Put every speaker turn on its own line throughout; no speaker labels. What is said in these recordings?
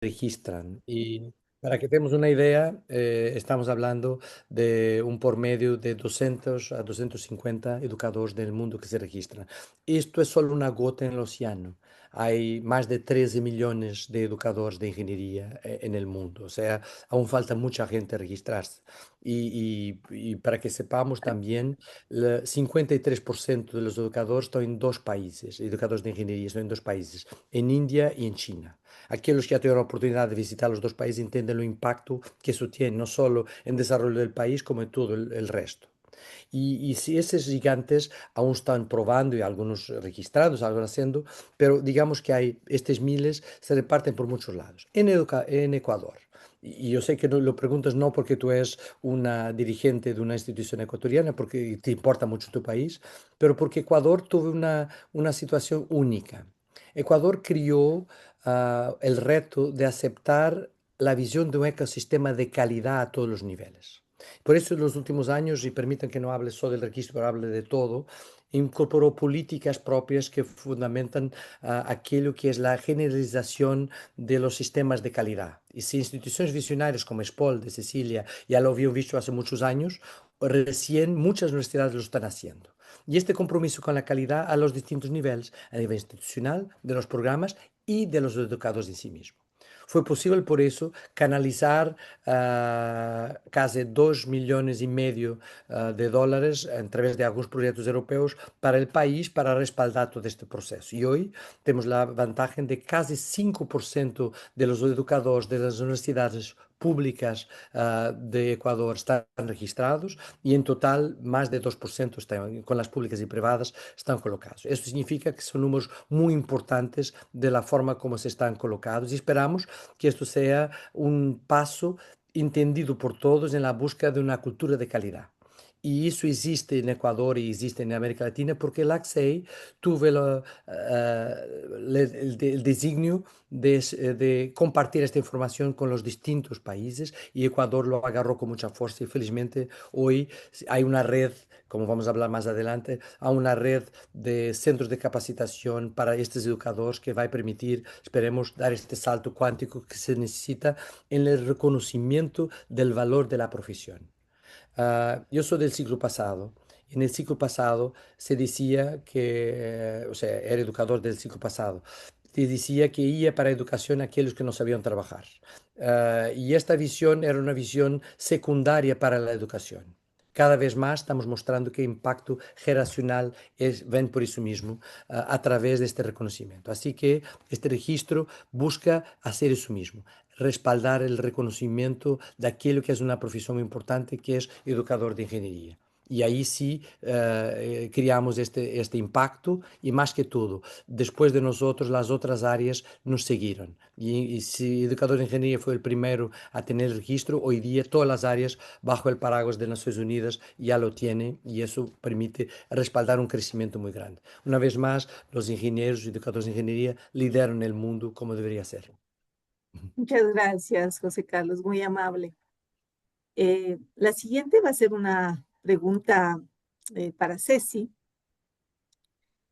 registran. Y para que tengamos una idea, estamos hablando de un por medio de 200 a 250 educadores del mundo que se registran. Esto es solo una gota en el océano. Hay más de 13 millones de educadores de ingeniería en el mundo. O sea, aún falta mucha gente a registrarse. Y para que sepamos también, el 53% de los educadores están en dos países, educadores de ingeniería están en dos países, en India y en China. Aquellos que ya tuvieron la oportunidad de visitar los dos países entienden el impacto que eso tiene, no solo en el desarrollo del país, como en todo el resto. Y si esos gigantes aún están probando y algunos registrados, algunos haciendo, pero digamos que hay estos miles se reparten por muchos lados. En Ecuador. Y yo sé que lo preguntas no porque tú eres una dirigente de una institución ecuatoriana, porque te importa mucho tu país, pero porque Ecuador tuvo una situación única. Ecuador crió el reto de aceptar la visión de un ecosistema de calidad a todos los niveles. Por eso en los últimos años, y permitan que no hable solo del registro, pero hable de todo, incorporó políticas propias que fundamentan aquello que es la generalización de los sistemas de calidad. Y si instituciones visionarias como SPOL de Cecilia ya lo habían visto hace muchos años, recién muchas universidades lo están haciendo. Y este compromiso con la calidad a los distintos niveles, a nivel institucional, de los programas y de los educados en sí mismos. Fue posible por eso canalizar casi 2,5 millones de dólares a través de algunos proyectos europeos para el país para respaldar todo este proceso. Y hoy tenemos la ventaja de casi 5% de los educadores de las universidades públicas de Ecuador están registrados y en total más de 2% están, con las públicas y privadas están colocados. Esto significa que son números muy importantes de la forma como se están colocados y esperamos que esto sea un paso entendido por todos en la búsqueda de una cultura de calidad. Y eso existe en Ecuador y existe en América Latina porque el AXEI tuvo el designio de compartir esta información con los distintos países y Ecuador lo agarró con mucha fuerza y felizmente hoy hay una red, como vamos a hablar más adelante, hay una red de centros de capacitación para estos educadores que va a permitir, esperemos, dar este salto cuántico que se necesita en el reconocimiento del valor de la profesión. Yo soy del siglo pasado. En el siglo pasado se decía que, o sea, era educador del siglo pasado, se decía que iba para educación aquellos que no sabían trabajar. Y esta visión era una visión secundaria para la educación. Cada vez más estamos mostrando que el impacto generacional ven por eso mismo a través de este reconocimiento. Así que este registro busca hacer eso mismo, respaldar el reconocimiento de aquello que es una profesión importante, que es educador de ingeniería. Y ahí sí creamos este impacto y más que todo, después de nosotros las otras áreas nos siguieron. Y si educador de ingeniería fue el primero a tener el registro, hoy día todas las áreas bajo el paraguas de Naciones Unidas ya lo tienen y eso permite respaldar un crecimiento muy grande. Una vez más, los ingenieros y educadores de ingeniería lideran el mundo como debería ser.
Muchas gracias, José Carlos, muy amable. La siguiente va a ser una pregunta para Ceci.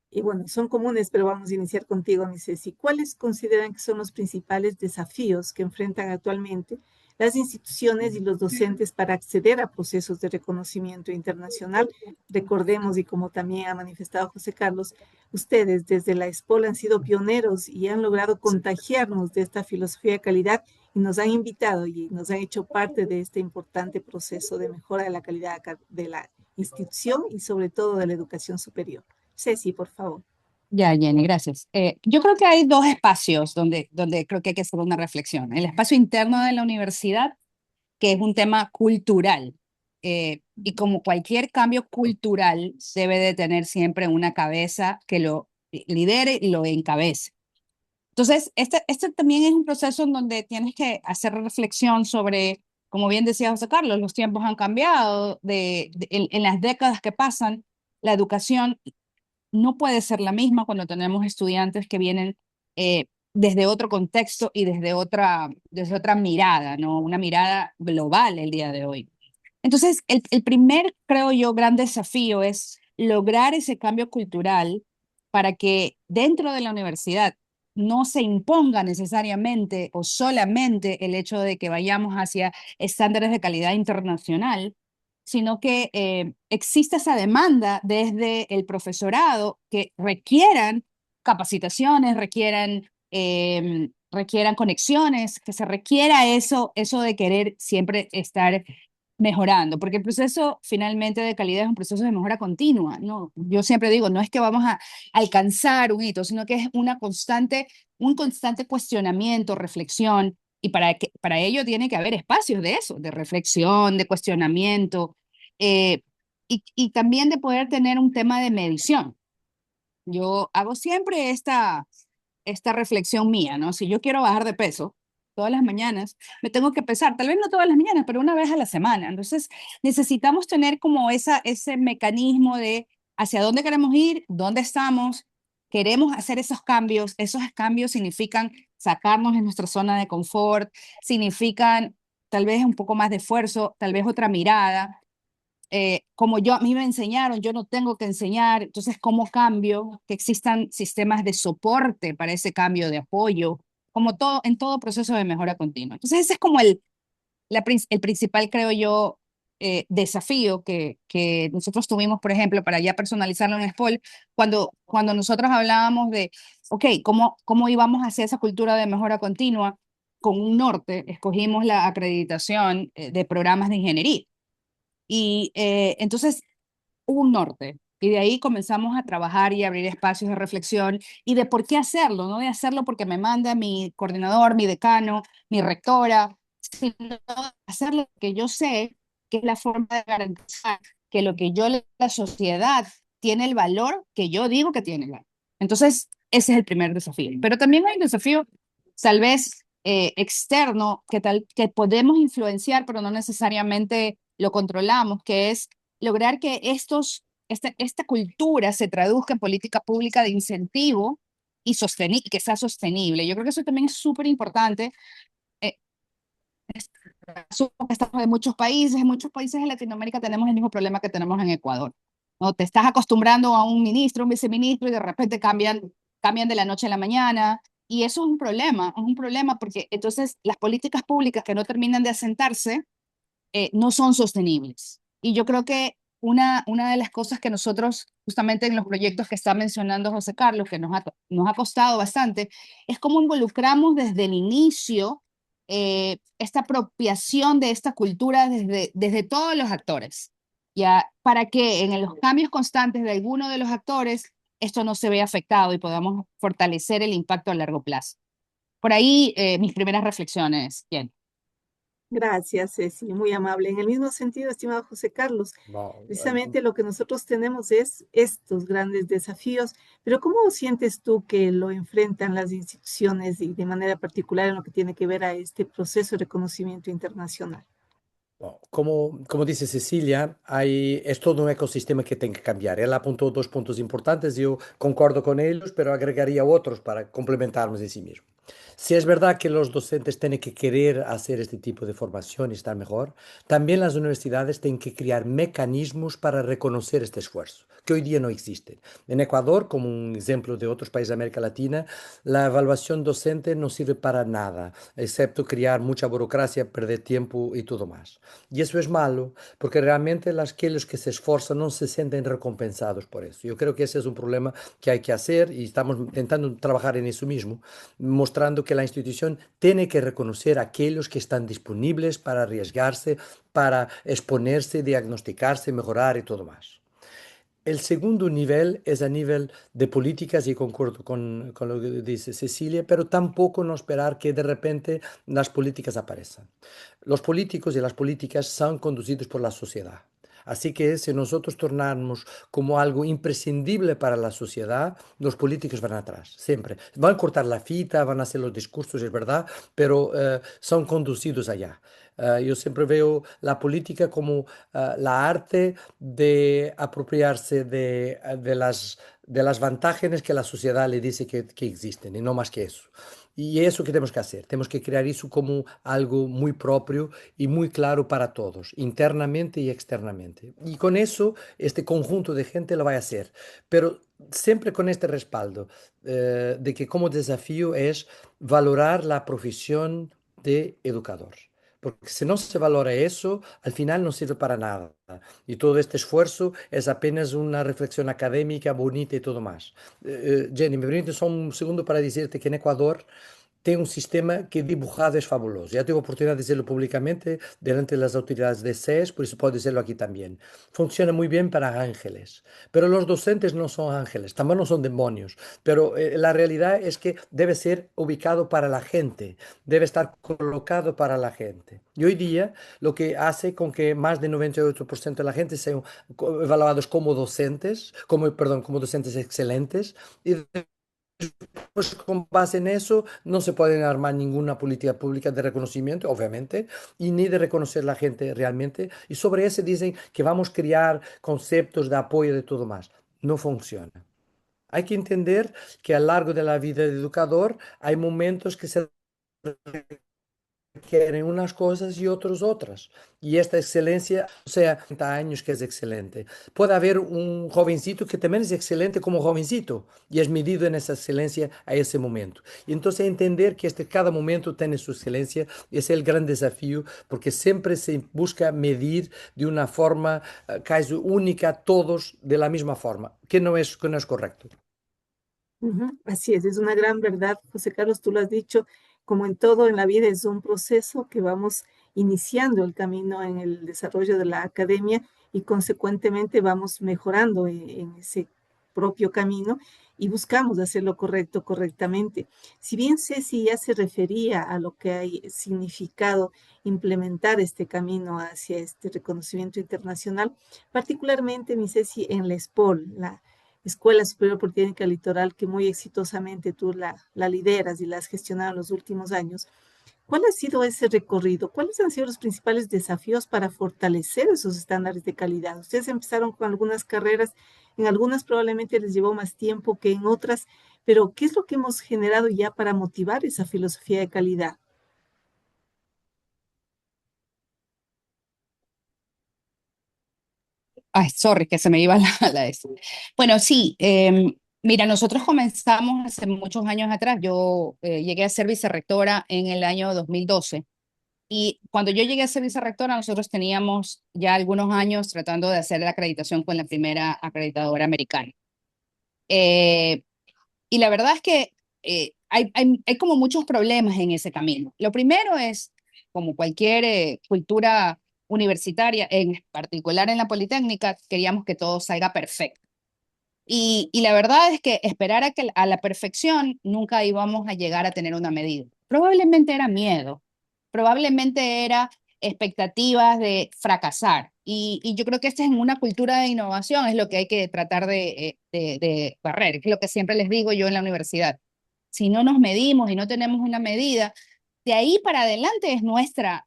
Y bueno, son comunes, pero vamos a iniciar contigo, mi Ceci. ¿Cuáles consideran que son los principales desafíos que enfrentan actualmente las instituciones y los docentes para acceder a procesos de reconocimiento internacional? Recordemos, y como también ha manifestado José Carlos, ustedes desde la ESPOL han sido pioneros y han logrado contagiarnos de esta filosofía de calidad y nos han invitado y nos han hecho parte de este importante proceso de mejora de la calidad de la institución y sobre todo de la educación superior. Ceci, por favor.
Ya, Jenny, gracias. Yo creo que hay dos espacios donde creo que hay que hacer una reflexión. El espacio interno de la universidad, que es un tema cultural, y como cualquier cambio cultural, debe de tener siempre una cabeza que lo lidere y lo encabece. Entonces, este también es un proceso en donde tienes que hacer reflexión sobre, como bien decía José Carlos, los tiempos han cambiado, en las décadas que pasan, la educación no puede ser la misma cuando tenemos estudiantes que vienen desde otro contexto y desde otra mirada, ¿no? Una mirada global el día de hoy. Entonces, el primer, creo yo, gran desafío es lograr ese cambio cultural para que dentro de la universidad no se imponga necesariamente o solamente el hecho de que vayamos hacia estándares de calidad internacional, sino que exista esa demanda desde el profesorado que requieran capacitaciones, requieran conexiones, que se requiera eso de querer siempre estar mejorando, porque el proceso finalmente de calidad es un proceso de mejora continua, ¿no? Yo siempre digo, no es que vamos a alcanzar un hito, sino que es un constante cuestionamiento, reflexión, y para ello tiene que haber espacios de eso, de reflexión, de cuestionamiento, eh, y también de poder tener un tema de medición. Yo hago siempre esta reflexión mía, ¿no? Si yo quiero bajar de peso, todas las mañanas me tengo que pesar, tal vez no todas las mañanas, pero una vez a la semana. Entonces, necesitamos tener como ese mecanismo de hacia dónde queremos ir, dónde estamos, queremos hacer esos cambios significan sacarnos de nuestra zona de confort, significan tal vez un poco más de esfuerzo, tal vez otra mirada, como a mí me enseñaron, yo no tengo que enseñar, entonces, ¿cómo cambio? Que existan sistemas de soporte para ese cambio de apoyo, como todo, en todo proceso de mejora continua. Entonces, ese es como el principal, creo yo, desafío que nosotros tuvimos, por ejemplo, para ya personalizarlo en SPOL, cuando nosotros hablábamos de, ok, ¿cómo íbamos hacia esa cultura de mejora continua? Con un norte, escogimos la acreditación de programas de ingeniería. Y entonces hubo un norte. Y de ahí comenzamos a trabajar y abrir espacios de reflexión y de por qué hacerlo, no de hacerlo porque me manda mi coordinador, mi decano, mi rectora, sino de hacerlo porque yo sé que es la forma de garantizar que lo que yo le doy a la sociedad tiene el valor que yo digo que tiene el valor. Entonces, ese es el primer desafío. Pero también hay un desafío, tal vez externo, que podemos influenciar, pero no necesariamente lo controlamos, que es lograr que esta cultura se traduzca en política pública de incentivo y que sea sostenible. Yo creo que eso también es súper importante. Eh, Asumo que estamos en muchos países de Latinoamérica tenemos el mismo problema que tenemos en Ecuador. ¿No? Te estás acostumbrando a un ministro, un viceministro y de repente cambian de la noche a la mañana. Y eso es un problema porque entonces las políticas públicas que no terminan de asentarse no son sostenibles. Y yo creo que una de las cosas que nosotros, justamente en los proyectos que está mencionando José Carlos, que nos ha costado bastante, es cómo involucramos desde el inicio esta apropiación de esta cultura desde todos los actores, ya para que en los cambios constantes de alguno de los actores esto no se vea afectado y podamos fortalecer el impacto a largo plazo. Por ahí mis primeras reflexiones, bien.
Gracias, Ceci, muy amable. En el mismo sentido, estimado José Carlos,
No,
precisamente lo que nosotros tenemos es estos grandes desafíos, pero ¿cómo sientes tú que lo enfrentan las instituciones y de manera particular en lo que tiene que ver a este proceso de reconocimiento internacional?
no, como dice Cecilia, es todo un ecosistema que tiene que cambiar. Él apuntó dos puntos importantes, yo concordo con ellos, pero agregaría otros para complementarnos en sí mismo. Si es verdad que los docentes tienen que querer hacer este tipo de formación y estar mejor, también las universidades tienen que crear mecanismos para reconocer este esfuerzo, que hoy día no existen. En Ecuador, como un ejemplo de otros países de América Latina, la evaluación docente no sirve para nada, excepto crear mucha burocracia, perder tiempo y todo más. Y eso es malo, porque realmente aquellos que se esfuerzan no se sienten recompensados por eso. Yo creo que ese es un problema que hay que hacer y estamos intentando trabajar en eso mismo, mostrando que la institución tiene que reconocer a aquellos que están disponibles para arriesgarse, para exponerse, diagnosticarse, mejorar y todo más. El segundo nivel es a nivel de políticas, y concuerdo con lo que dice Cecilia, pero tampoco no esperar que de repente las políticas aparezcan. Los políticos y las políticas son conducidos por la sociedad. Así que si nosotros tornamos como algo imprescindible para la sociedad, los políticos van atrás, siempre. Van a cortar la fita, van a hacer los discursos, es verdad, pero son conducidos allá. Yo siempre veo la política como la arte de apropiarse de de las ventajas que la sociedad le dice que existen y no más que eso. Y eso que tenemos que hacer, tenemos que crear eso como algo muy propio y muy claro para todos, internamente y externamente. Y con eso, este conjunto de gente lo va a hacer, pero siempre con este respaldo de que como desafío es valorar la profesión de educador. Porque si no se valora eso, al final no sirve para nada. Y todo este esfuerzo es apenas una reflexión académica bonita y todo más. Jenny, me permite só un segundo para decirte que en Ecuador tem um sistema que dibujado é fabuloso. Já tive a oportunidade de dizê-lo publicamente delante das autoridades de SES, por isso pode dizê-lo aqui também. Funciona muito bem para ángeles, pero os docentes não são ángeles, também não são demonios, pero la realidade é que deve ser ubicado para a gente, deve estar colocado para a gente. E hoje dia, lo que hace con que más de 98% de la gente sean evaluados como docentes, como, perdón, como docentes excelentes, y pues con base en eso no se pueden armar ninguna política pública de reconocimiento, obviamente, y ni de reconocer la gente realmente. Y sobre eso dicen que vamos a crear conceptos de apoyo de todo más. No funciona. Hay que entender que a lo largo de la vida del educador hay momentos que se quieren unas cosas y otros otras. Y esta excelencia, o sea, 30 años que es excelente. Puede haber un jovencito que también es excelente como jovencito y es medido en esa excelencia a ese momento. Y entonces entender que cada momento tiene su excelencia es el gran desafío porque siempre se busca medir de una forma casi única todos de la misma forma, que no es correcto.
Así es una gran verdad, José Carlos, tú lo has dicho, como en todo en la vida es un proceso que vamos iniciando el camino en el desarrollo de la academia y consecuentemente vamos mejorando en ese propio camino y buscamos hacerlo correctamente. Si bien Ceci ya se refería a lo que ha significado implementar este camino hacia este reconocimiento internacional, particularmente mi Ceci en la SPOL, la Escuela Superior Politécnica Litoral, que muy exitosamente tú la lideras y la has gestionado en los últimos años. ¿Cuál ha sido ese recorrido? ¿Cuáles han sido los principales desafíos para fortalecer esos estándares de calidad? Ustedes empezaron con algunas carreras, en algunas probablemente les llevó más tiempo que en otras, pero ¿qué es lo que hemos generado ya para motivar esa filosofía de calidad?
Ay, sorry, que se me iba la S. Bueno, sí, mira, nosotros comenzamos hace muchos años atrás. Yo llegué a ser vicerrectora en el año 2012. Y cuando yo llegué a ser vicerrectora, nosotros teníamos ya algunos años tratando de hacer la acreditación con la primera acreditadora americana. Eh, y la verdad es que hay como muchos problemas en ese camino. Lo primero es, como cualquier cultura universitaria, en particular en la Politécnica, queríamos que todo salga perfecto. Y la verdad es que esperar a la perfección nunca íbamos a llegar a tener una medida. Probablemente era miedo, probablemente era expectativas de fracasar. Y yo creo que esta es en una cultura de innovación, es lo que hay que tratar de barrer, es lo que siempre les digo yo en la universidad. Si no nos medimos y no tenemos una medida, de ahí para adelante es nuestra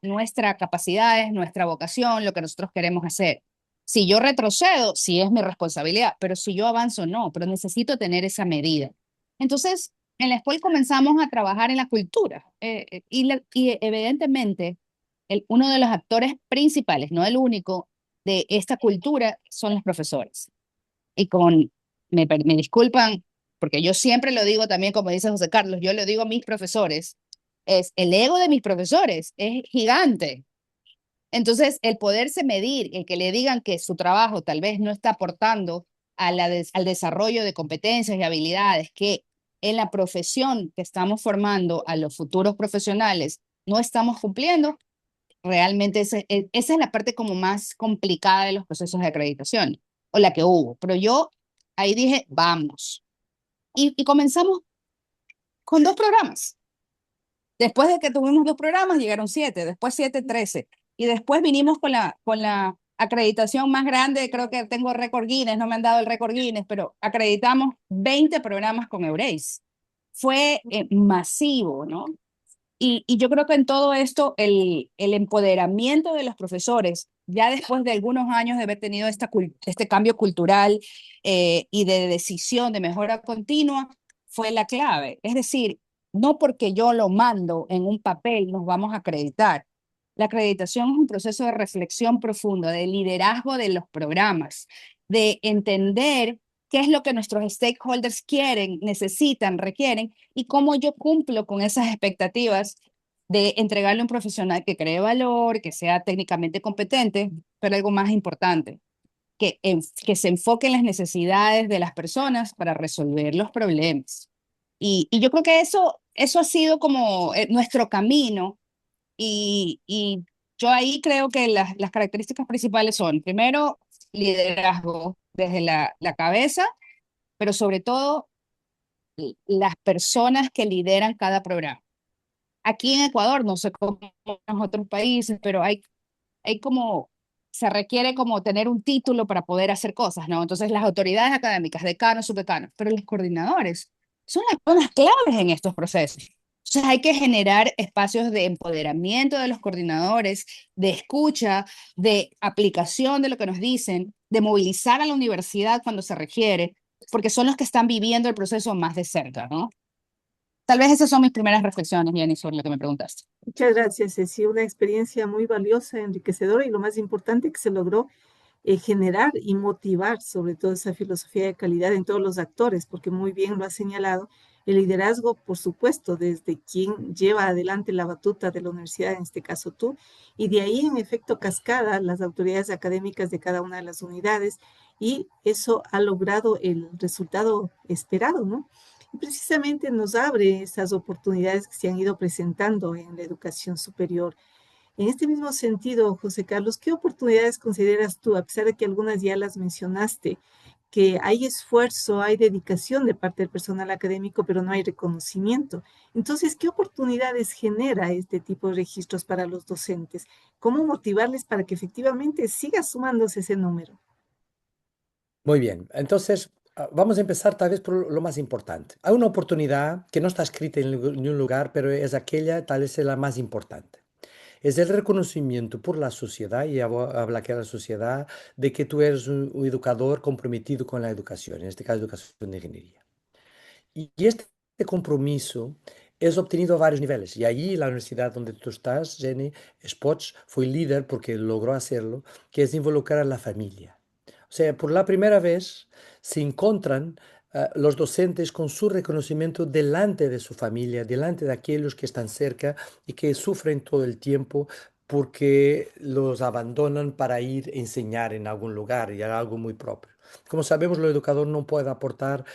capacidad, es nuestra vocación, lo que nosotros queremos hacer. Si yo retrocedo, sí es mi responsabilidad, pero si yo avanzo, no, pero necesito tener esa medida. Entonces, en la escuela comenzamos a trabajar en la cultura y evidentemente uno de los actores principales, no el único, de esta cultura son los profesores. Y me disculpan, porque yo siempre lo digo también, como dice José Carlos, yo lo digo a mis profesores, es el ego de mis profesores, es gigante. Entonces, el poderse medir, el que le digan que su trabajo tal vez no está aportando al desarrollo de competencias y habilidades que en la profesión que estamos formando a los futuros profesionales no estamos cumpliendo, realmente esa es la parte como más complicada de los procesos de acreditación, o la que hubo. Pero yo ahí dije, vamos. Y comenzamos con 2 programas. Después de que tuvimos 2 programas, llegaron 7, después 7, 13. Y después vinimos con la acreditación más grande, creo que tengo récord Guinness, no me han dado el récord Guinness, pero acreditamos 20 programas con Eurace. Fue masivo, ¿no? Y yo creo que en todo esto el empoderamiento de los profesores ya después de algunos años de haber tenido este cambio cultural y de decisión de mejora continua, fue la clave. Es decir, no porque yo lo mando en un papel nos vamos a acreditar. La acreditación es un proceso de reflexión profunda, de liderazgo de los programas, de entender qué es lo que nuestros stakeholders quieren, necesitan, requieren y cómo yo cumplo con esas expectativas de entregarle a un profesional que cree valor, que sea técnicamente competente, pero algo más importante, que se enfoque en las necesidades de las personas para resolver los problemas. Y yo creo que eso ha sido como nuestro camino y yo ahí creo que las características principales son, primero, liderazgo desde la cabeza, pero sobre todo las personas que lideran cada programa. Aquí en Ecuador, no sé cómo en otros países, pero hay como, se requiere como tener un título para poder hacer cosas, ¿no? Entonces las autoridades académicas, decanos, subdecanos, pero los coordinadores son las personas claves en estos procesos. Entonces hay que generar espacios de empoderamiento de los coordinadores, de escucha, de aplicación de lo que nos dicen, de movilizar a la universidad cuando se requiere, porque son los que están viviendo el proceso más de cerca, ¿no? Tal vez esas son mis primeras reflexiones, Jenny, sobre lo que me preguntaste.
Muchas gracias, Ceci. Una experiencia muy valiosa, enriquecedora y lo más importante que se logró generar y motivar sobre todo esa filosofía de calidad en todos los actores, porque muy bien lo ha señalado, el liderazgo, por supuesto, desde quien lleva adelante la batuta de la universidad, en este caso tú, y de ahí en efecto cascada las autoridades académicas de cada una de las unidades, y eso ha logrado el resultado esperado, ¿no? Y precisamente nos abre esas oportunidades que se han ido presentando en la educación superior. En este mismo sentido, José Carlos, ¿qué oportunidades consideras tú, a pesar de que algunas ya las mencionaste, que hay esfuerzo, hay dedicación de parte del personal académico, pero no hay reconocimiento? Entonces, ¿qué oportunidades genera este tipo de registros para los docentes? ¿Cómo motivarles para que efectivamente siga sumándose ese número?
Muy bien, entonces vamos a empezar tal vez por lo más importante. Hay una oportunidad que no está escrita en ningún lugar, pero es aquella, tal vez es la más importante. Es el reconocimiento por la sociedad, y habla que la sociedad, de que tú eres un educador comprometido con la educación, en este caso educación de ingeniería. Y este compromiso es obtenido a varios niveles. Y allí la universidad donde tú estás, Jenny, Spots, fue líder porque logró hacerlo, que es involucrar a la familia. O sea, por la primera vez se encuentran los docentes con su reconocimiento delante de su familia, delante de aquellos que están cerca y que sufren todo el tiempo porque los abandonan para ir a enseñar en algún lugar y algo muy propio. Como sabemos, el educador no puede aportar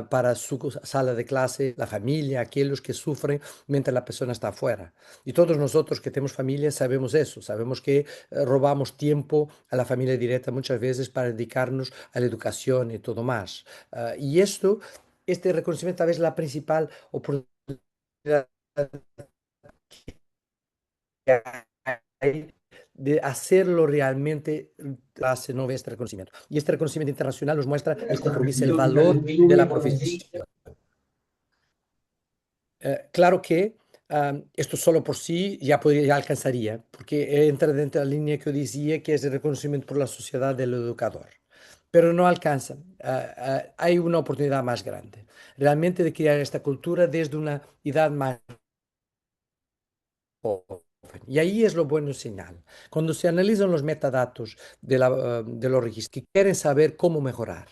para su sala de clase la familia, aquellos que sufren mientras la persona está afuera. Y todos nosotros que tenemos familia sabemos eso, sabemos que robamos tiempo a la familia directa muchas veces para dedicarnos a la educación y todo más. Y esto, este reconocimiento tal vez es la principal oportunidad que hay de hacerlo realmente, hace no ve este reconocimiento. Y este reconocimiento internacional nos muestra el compromiso, el valor de la profesión. Claro que esto solo por sí ya, podría, ya alcanzaría, porque entra dentro de la línea que yo decía, que es el reconocimiento por la sociedad del educador. Pero no alcanza. Hay una oportunidad más grande, realmente de crear esta cultura desde una edad más joven. Y ahí es lo bueno señal. Cuando se analizan los metadatos de los registros, que quieren saber cómo mejorar.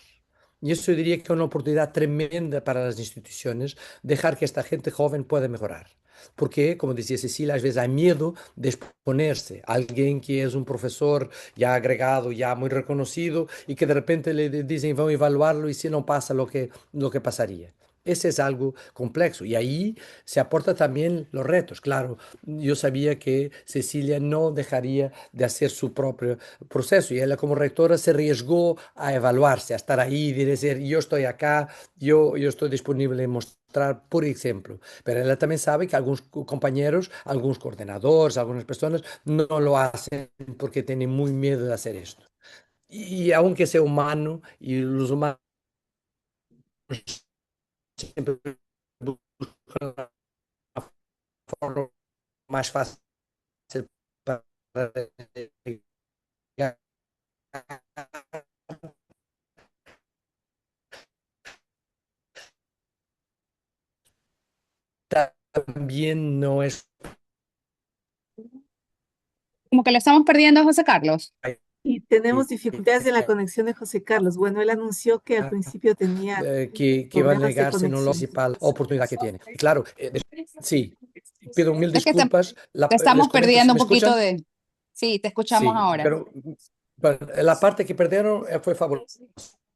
Y eso yo diría que es una oportunidad tremenda para las instituciones, dejar que esta gente joven pueda mejorar. Porque, como decía Cecilia, a veces hay miedo de exponerse a alguien que es un profesor ya agregado, ya muy reconocido, y que de repente le dicen, vamos a evaluarlo y si no pasa lo que pasaría. Ese es algo complejo y ahí se aporta también los retos. Claro, yo sabía que Cecilia no dejaría de hacer su propio proceso y ella como rectora se arriesgó a evaluarse, a estar ahí y decir, yo estoy acá, yo estoy disponible a mostrar, por ejemplo. Pero ella también sabe que algunos compañeros, algunos coordinadores, algunas personas no lo hacen porque tienen muy miedo de hacer esto. Y aunque sea humano y los humanos siempre buscan la forma más fácil para también no es...
Como que lo estamos perdiendo, José Carlos.
Y tenemos dificultades en la conexión de José Carlos. Bueno, él anunció que al principio tenía
que va a
problemas de
negarse no la
conexión.
principal oportunidad que tiene. Y claro, sí, pido mil
Es que
disculpas.
te
Les
estamos
comento, ¿si
perdiendo un
me
poquito
escuchan?
de... Sí, te escuchamos
Sí,
ahora.
pero bueno, la parte que perdieron fue fabulosa.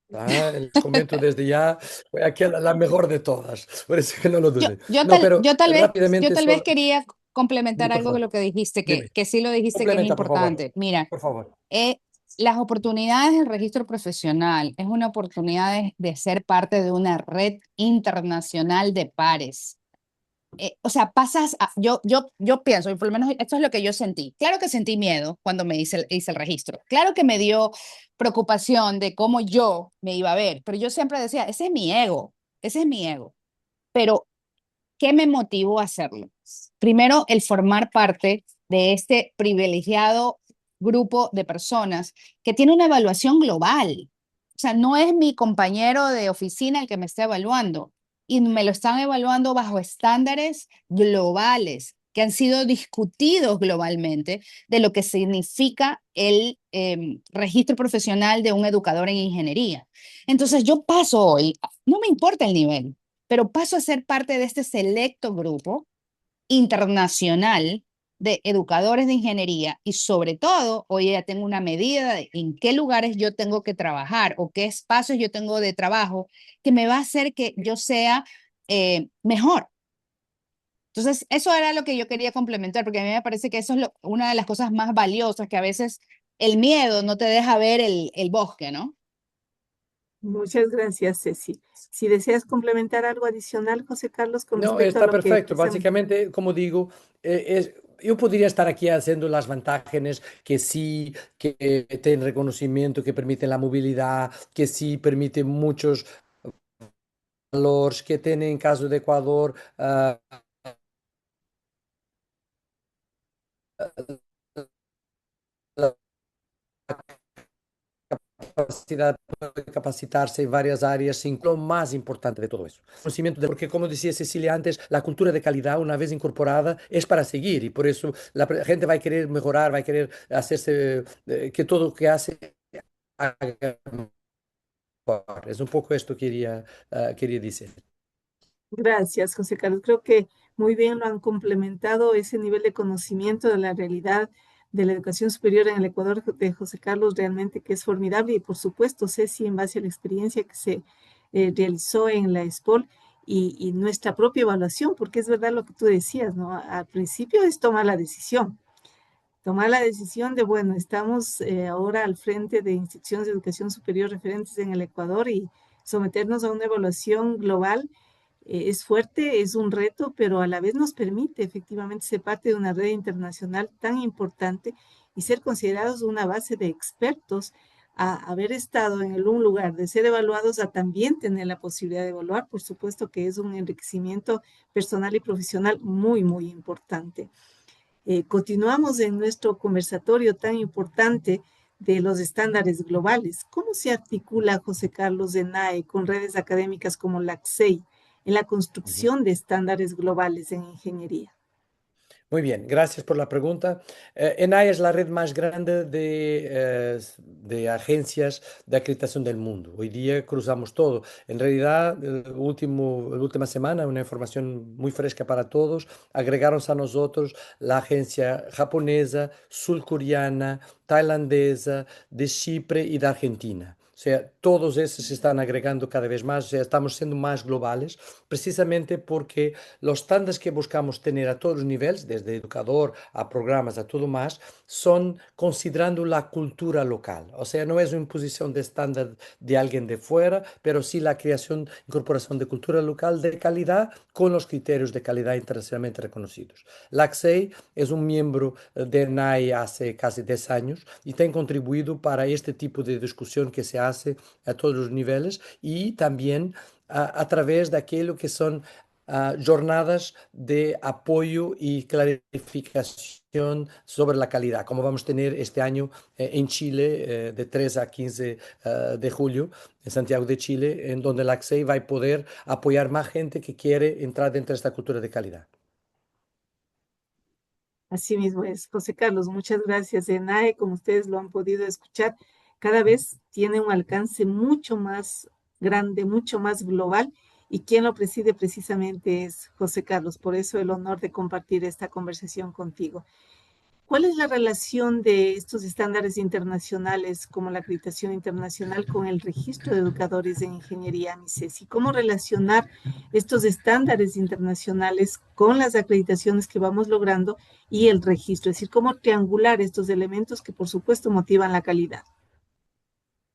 Les comento desde ya, fue aquí la mejor de todas, por eso que no lo
Yo,
duden. No, pero
yo
rápidamente
tal vez
solo,
quería complementar
por
algo de
favor,
lo que dijiste,
dime,
que sí lo dijiste que es
complementa, por favor,
importante. Mira,
por favor.
eh, las oportunidades del registro profesional es una oportunidad de ser parte de una red internacional de pares. O sea, yo pienso, y por lo menos esto es lo que yo sentí. Claro que sentí miedo cuando hice el registro. Claro que me dio preocupación de cómo yo me iba a ver, pero yo siempre decía, ese es mi ego, ese es mi ego. Pero ¿qué me motivó a hacerlo? Primero, el formar parte de este privilegiado grupo de personas que tiene una evaluación global. O sea, no es mi compañero de oficina el que me está evaluando y me lo están evaluando bajo estándares globales que han sido discutidos globalmente de lo que significa el registro profesional de un educador en ingeniería. Entonces yo paso hoy, no me importa el nivel, pero paso a ser parte de este selecto grupo internacional de educadores de ingeniería y sobre todo hoy ya tengo una medida de en qué lugares yo tengo que trabajar o qué espacios yo tengo de trabajo que me va a hacer que yo sea mejor. Entonces, eso era lo que yo quería complementar, porque a mí me parece que eso es una de las cosas más valiosas, que a veces el miedo no te deja ver el bosque, ¿no?
Muchas gracias, Ceci. Si deseas complementar algo adicional, José Carlos, con
No,
respecto a
está
lo que
perfecto.
precisamente...
Básicamente, como digo, yo podría estar aquí haciendo las ventajas que sí, que tienen reconocimiento, que permiten la movilidad, que sí permiten muchos valores, que tienen en caso de Ecuador la capacidad de capacitarse en varias áreas, lo más importante de todo eso. Conocimiento porque como decía Cecilia antes, la cultura de calidad una vez incorporada es para seguir y por eso la gente va a querer mejorar, va a querer hacerse, que todo lo que hace haga mejor. Es un poco esto que quería decir.
Gracias, José Carlos. Creo que muy bien lo han complementado ese nivel de conocimiento de la realidad de la educación superior en el Ecuador de José Carlos, realmente que es formidable. Y por supuesto, Ceci, en base a la experiencia que se realizó en la ESPOL y nuestra propia evaluación, porque es verdad lo que tú decías, ¿no? Al principio es tomar la decisión de, bueno, estamos ahora al frente de instituciones de educación superior referentes en el Ecuador y someternos a una evaluación global es fuerte, es un reto, pero a la vez nos permite efectivamente ser parte de una red internacional tan importante y ser considerados una base de expertos a haber estado en un lugar de ser evaluados a también tener la posibilidad de evaluar. Por supuesto que es un enriquecimiento personal y profesional muy, muy importante. Continuamos en nuestro conversatorio tan importante de los estándares globales. ¿Cómo se articula, José Carlos de NAE, con redes académicas como la CSEI en la
Ujú.
construcción de estándares globales en ingeniería?
Muy bien, gracias por la pregunta. ENAI es la red más grande de agencias de acreditación del mundo. Hoy día cruzamos todo. En realidad, la última semana, una información muy fresca para todos, agregaron a nosotros la agencia japonesa, surcoreana, tailandesa, de Chipre y de Argentina. O sea, todos esos se están agregando cada vez más, o sea, estamos siendo más globales, precisamente porque los estándares que buscamos tener a todos los niveles, desde educador a programas a todo más, son considerando la cultura local. O sea, no es una imposición de estándar de alguien de fuera, pero sí la creación, incorporación de cultura local de calidad con los criterios de calidad internacionalmente reconocidos. La ACSEI es un miembro de NAI hace casi 10 años y ha contribuido para este tipo de discusión que se hace a todos los niveles y también a través de aquello que son jornadas de apoyo y clarificación sobre la calidad, como vamos a tener este año en Chile, de 3 a 15 de julio, en Santiago de Chile, en donde la ACSEI va a poder apoyar más gente que quiere entrar dentro de esta cultura de calidad.
Así mismo es, José Carlos. Muchas gracias. ENAE, como ustedes lo han podido escuchar, cada vez tiene un alcance mucho más grande, mucho más global, y quien lo preside precisamente es José Carlos. Por eso el honor de compartir esta conversación contigo. ¿Cuál es la relación de estos estándares internacionales como la acreditación internacional con el registro de educadores en ingeniería, MICES? ¿Y cómo relacionar estos estándares internacionales con las acreditaciones que vamos logrando y el registro? Es decir, cómo triangular estos elementos que por supuesto motivan la calidad.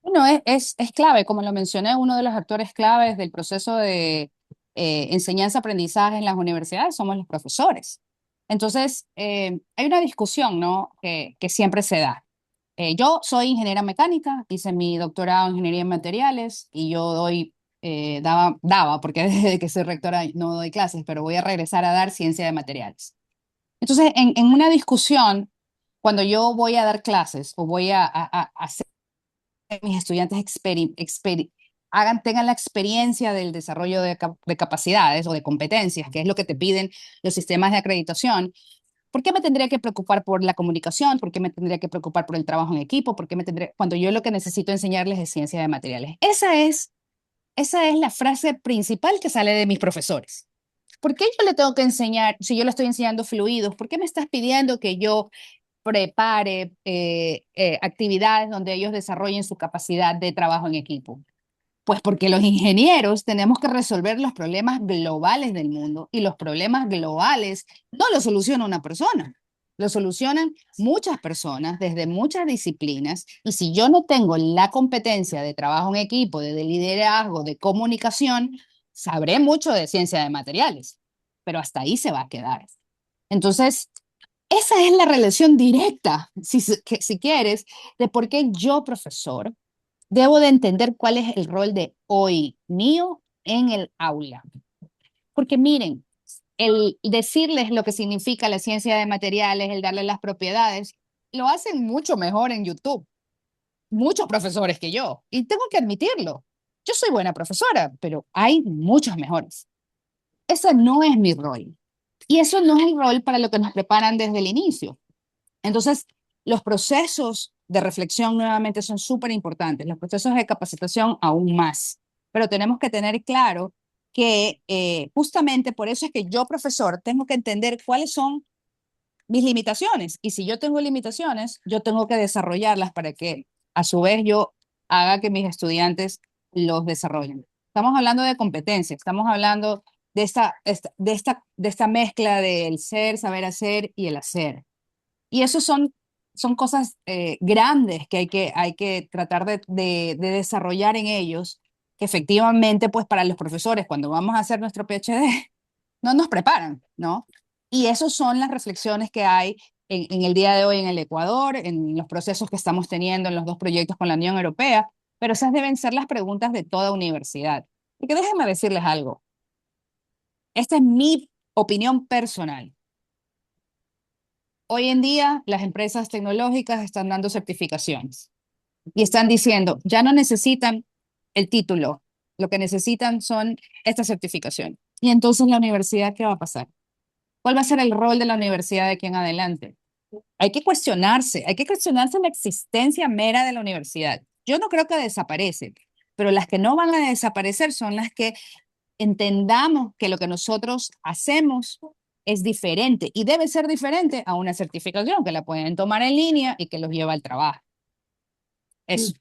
Bueno, es clave, como lo mencioné, uno de los actores claves del proceso de enseñanza-aprendizaje en las universidades somos los profesores. Entonces, hay una discusión, ¿no? que siempre se da. Yo soy ingeniera mecánica, hice mi doctorado en ingeniería en materiales y yo daba, porque desde que soy rectora no doy clases, pero voy a regresar a dar ciencia de materiales. Entonces, en una discusión, cuando yo voy a dar clases o voy a hacer que mis estudiantes tengan la experiencia del desarrollo de capacidades o de competencias, que es lo que te piden los sistemas de acreditación, ¿por qué me tendría que preocupar por la comunicación? ¿Por qué me tendría que preocupar por el trabajo en equipo? ¿Por qué cuando yo lo que necesito enseñarles es ciencia de materiales? Esa es la frase principal que sale de mis profesores. ¿Por qué yo le tengo que enseñar, si yo le estoy enseñando fluidos, por qué me estás pidiendo que yo prepare actividades donde ellos desarrollen su capacidad de trabajo en equipo? Pues porque los ingenieros tenemos que resolver los problemas globales del mundo, y los problemas globales no los soluciona una persona, los solucionan muchas personas desde muchas disciplinas, y si yo no tengo la competencia de trabajo en equipo, de liderazgo, de comunicación, sabré mucho de ciencia de materiales, pero hasta ahí se va a quedar. Entonces, esa es la relación directa, si quieres, de por qué yo, profesor, debo de entender cuál es el rol de hoy mío en el aula. Porque miren, el decirles lo que significa la ciencia de materiales, el darles las propiedades, lo hacen mucho mejor en YouTube. Muchos profesores que yo. Y tengo que admitirlo. Yo soy buena profesora, pero hay muchos mejores. Ese no es mi rol. Y eso no es el rol para lo que nos preparan desde el inicio. Entonces, los procesos de reflexión nuevamente son súper importantes, los procesos de capacitación aún más, pero tenemos que tener claro que justamente por eso es que yo, profesor, tengo que entender cuáles son mis limitaciones, y si yo tengo limitaciones, yo tengo que desarrollarlas para que a su vez yo haga que mis estudiantes los desarrollen. Estamos hablando de competencia, estamos hablando de esta mezcla del ser, saber hacer y el hacer. Y eso son cosas grandes que hay que tratar de desarrollar en ellos, que efectivamente, pues para los profesores, cuando vamos a hacer nuestro PhD, no nos preparan, ¿no? Y esas son las reflexiones que hay en el día de hoy en el Ecuador, en los procesos que estamos teniendo en los dos proyectos con la Unión Europea, pero esas deben ser las preguntas de toda universidad. Y que déjenme decirles algo, esta es mi opinión personal. Hoy en día, las empresas tecnológicas están dando certificaciones y están diciendo, ya no necesitan el título, lo que necesitan son esta certificación. Y entonces la universidad, ¿qué va a pasar? ¿Cuál va a ser el rol de la universidad de aquí en adelante? Hay que cuestionarse la existencia mera de la universidad. Yo no creo que desaparece, pero las que no van a desaparecer son las que entendamos que lo que nosotros hacemos es diferente y debe ser diferente a una certificación que la pueden tomar en línea y que los lleva al trabajo. Eso.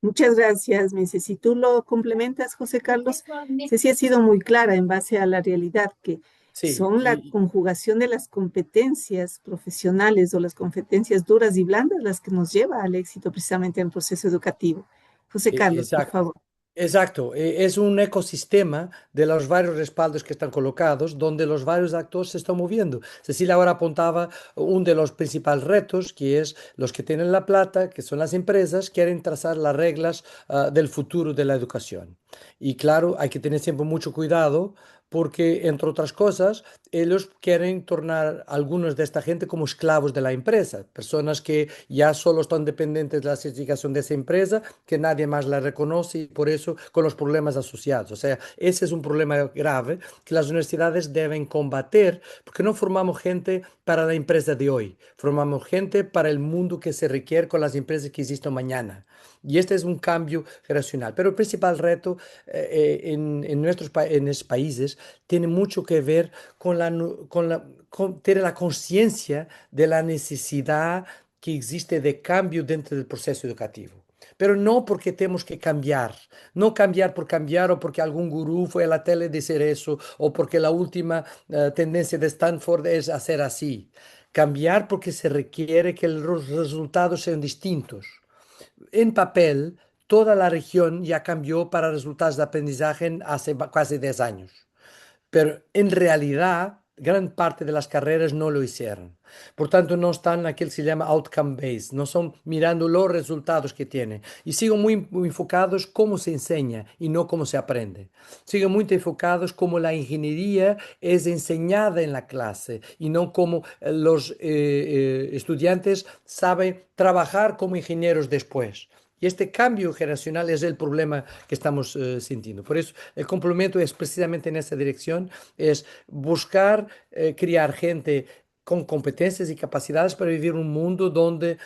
Muchas gracias, Mrs. Si tú lo complementas, José Carlos, Ceci ha sido muy clara en base a la realidad, que
Sí,
son la conjugación de las competencias profesionales o las competencias duras y blandas las que nos lleva al éxito precisamente en el proceso educativo. José Carlos, por
exacto.
favor.
Exacto, es un ecosistema de los varios respaldos que están colocados, donde los varios actores se están moviendo. Cecilia ahora apuntaba un de los principales retos, que es los que tienen la plata, que son las empresas, quieren trazar las reglas del futuro de la educación. Y claro, hay que tener siempre mucho cuidado porque, entre otras cosas, ellos quieren tornar a algunos de esta gente como esclavos de la empresa, personas que ya solo están dependientes de la certificación de esa empresa, que nadie más la reconoce y por eso con los problemas asociados. O sea, ese es un problema grave que las universidades deben combater, porque no formamos gente para la empresa de hoy, formamos gente para el mundo que se requiere con las empresas que existen mañana. Y este es un cambio generacional. Pero el principal reto en estos países tiene mucho que ver con tener la conciencia de la necesidad que existe de cambio dentro del proceso educativo. Pero no porque tenemos que cambiar, no cambiar por cambiar o porque algún gurú fue a la tele decir eso o porque la última tendencia de Stanford es hacer así. Cambiar porque se requiere que los resultados sean distintos. En papel, toda la región ya cambió para resultados de aprendizaje hace casi 10 años, pero en realidad gran parte de las carreras no lo hicieron. Por tanto, no están en aquel que se llama outcome based, no son mirando los resultados que tienen. Y siguen muy enfocados cómo se enseña y no cómo se aprende. Siguen muy enfocados cómo la ingeniería es enseñada en la clase y no cómo los estudiantes saben trabajar como ingenieros después. Y este cambio generacional es el problema que estamos sintiendo. Por eso el complemento es precisamente en esa dirección, es buscar criar gente con competencias y capacidades para vivir un mundo donde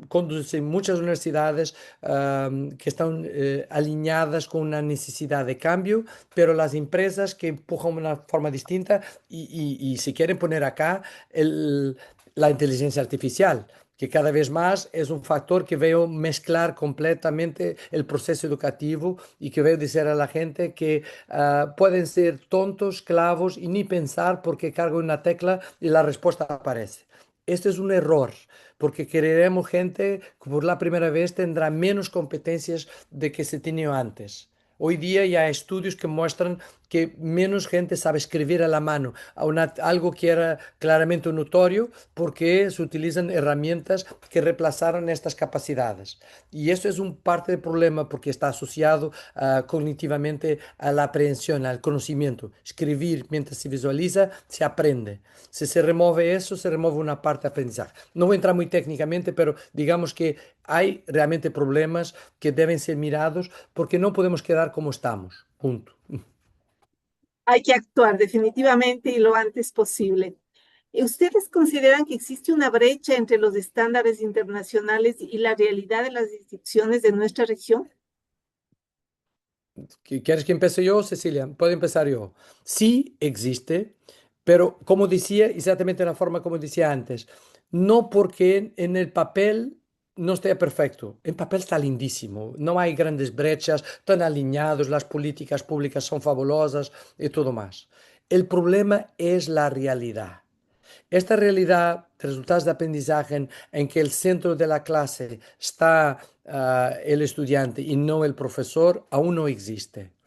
conducen muchas universidades que están alineadas con una necesidad de cambio, pero las empresas que empujan de una forma distinta y se quieren poner acá la inteligencia artificial, que cada vez más es un factor que veo mezclar completamente el proceso educativo y que veo decir a la gente que pueden ser tontos, clavos y ni pensar porque cargo una tecla y la respuesta aparece. Este es un error, porque queremos gente que por la primera vez tendrá menos competencias de que se tenía antes. Hoy día ya hay estudios que muestran que menos gente sabe escribir a la mano, algo que era claramente notorio porque se utilizan herramientas que reemplazaron estas capacidades. Y eso es un parte del problema porque está asociado cognitivamente a la aprehensión, al conocimiento. Escribir mientras se visualiza, se aprende. Si se remueve eso, se remueve una parte de aprendizaje. No voy a entrar muy técnicamente, pero digamos que hay realmente problemas que deben ser mirados porque no podemos quedar como estamos. Punto.
Hay que actuar definitivamente y lo antes posible. ¿Ustedes consideran que existe una brecha entre los estándares internacionales y la realidad de las instituciones de nuestra región?
¿Quieres que empiece yo, Cecilia? Puedo empezar yo. Sí existe, pero como decía, exactamente de la forma como decía antes, no porque en el papel no esté perfecto. En papel está lindísimo, no hay grandes brechas, están alineados, las políticas públicas son fabulosas y todo más. El problema es la realidad. Esta realidad de resultados de aprendizaje en que el centro de la clase está el estudiante y no el profesor aún no existe.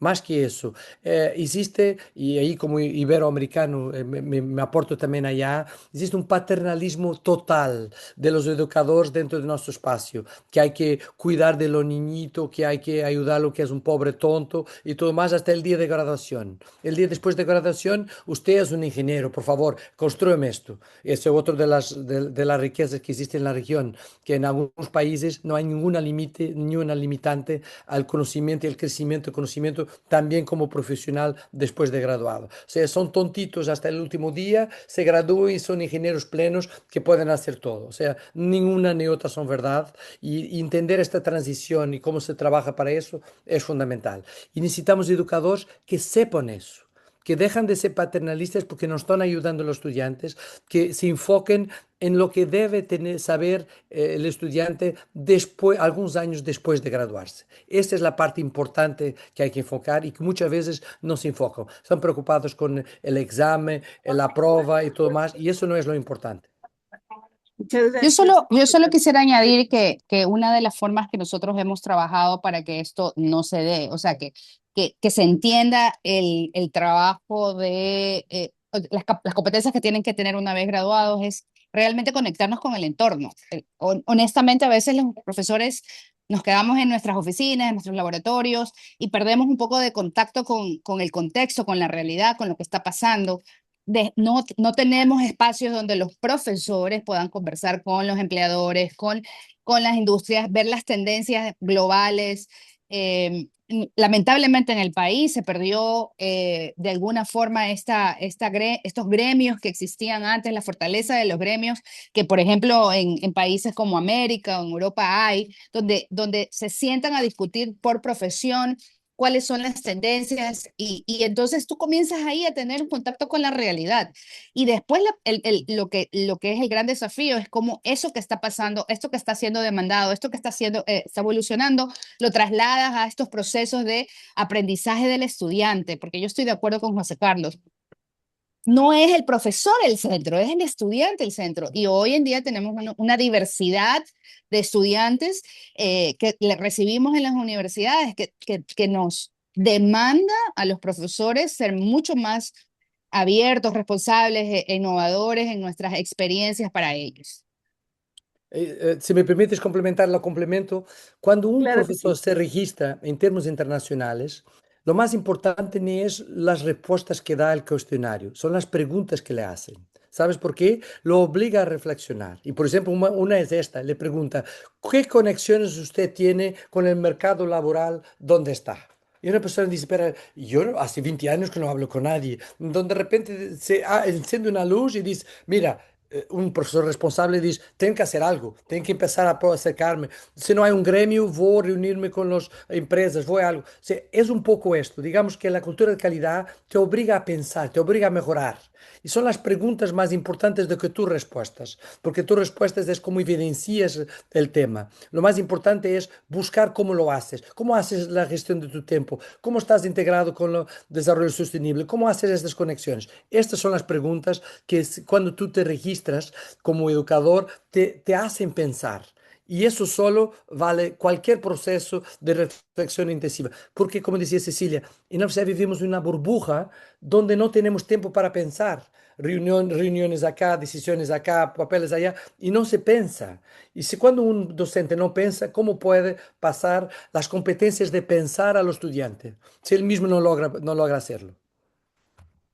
Más que eso, existe, y ahí como iberoamericano me aporto también allá, existe un paternalismo total de los educadores dentro de nuestro espacio, que hay que cuidar de lo niñito, que hay que ayudarlo, que es un pobre tonto y todo más hasta el día de graduación. El día después de graduación, usted es un ingeniero, por favor, construyame esto. Ese es otro de las riquezas que existe en la región, que en algunos países no hay ninguna límite, ninguna limitante al conocimiento y el crecimiento del conocimiento también como profesional después de graduado. O sea, son tontitos hasta el último día, se gradúan y son ingenieros plenos que pueden hacer todo. O sea, ninguna ni otra son verdad y entender esta transición y cómo se trabaja para eso es fundamental. Y necesitamos educadores que sepan eso, que dejan de ser paternalistas porque nos están ayudando a los estudiantes, que se enfoquen en lo que debe saber el estudiante después, algunos años después de graduarse. Esta es la parte importante que hay que enfocar y que muchas veces no se enfocan. Están preocupados con el examen, la prueba y todo más, y eso no es lo importante.
Muchas
Yo
gracias.
solo, yo solo quisiera añadir que una de las formas que nosotros hemos trabajado para que esto no se dé, o sea, que se entienda el trabajo de las competencias que tienen que tener una vez graduados es realmente conectarnos con el entorno. Honestamente, a veces los profesores nos quedamos en nuestras oficinas, en nuestros laboratorios y perdemos un poco de contacto con el contexto, con la realidad, con lo que está pasando. No tenemos espacios donde los profesores puedan conversar con los empleadores, con las industrias, ver las tendencias globales. Lamentablemente en el país se perdió de alguna forma estos gremios que existían antes, la fortaleza de los gremios que, por ejemplo, en países como América o en Europa hay, donde se sientan a discutir por profesión cuáles son las tendencias y entonces tú comienzas ahí a tener un contacto con la realidad. Y después lo que es el gran desafío es cómo eso que está pasando, esto que está siendo demandado, esto que está evolucionando, lo trasladas a estos procesos de aprendizaje del estudiante, porque yo estoy de acuerdo con José Carlos. No es el profesor el centro, es el estudiante el centro. Y hoy en día tenemos una diversidad de estudiantes que le recibimos en las universidades que nos demanda a los profesores ser mucho más abiertos, responsables e innovadores en nuestras experiencias para ellos.
Si me permites complementar, lo complemento. Cuando un
Claro que
profesor
sí.
se registra en términos internacionales, lo más importante ni es las respuestas que da el cuestionario, son las preguntas que le hacen. ¿Sabes por qué? Lo obliga a reflexionar. Y por ejemplo, una es esta, le pregunta, ¿qué conexiones usted tiene con el mercado laboral donde está? Y una persona dice, pero yo hace 20 años que no hablo con nadie. Donde de repente se enciende una luz y dice, mira, un profesor responsable dice, tengo que hacer algo, tengo que empezar a acercarme. Si no hay un gremio, voy a reunirme con las empresas, voy a algo. O sea, es un poco esto. Digamos que la cultura de calidad te obliga a pensar, te obliga a mejorar. Y son las preguntas más importantes de que tus respuestas, porque tus respuestas es como evidencias el tema. Lo más importante es buscar cómo haces la gestión de tu tiempo, cómo estás integrado con el desarrollo sostenible, cómo haces estas conexiones. Estas son las preguntas que cuando tú te registras como educador te hacen pensar. Y eso solo vale cualquier proceso de reflexión intensiva. Porque, como decía Cecilia, en la universidad vivimos en una burbuja donde no tenemos tiempo para pensar. Reuniones acá, decisiones acá, papeles allá, y no se piensa. Y si cuando un docente no piensa, ¿cómo puede pasar las competencias de pensar a los estudiantes? Si él mismo no logra hacerlo.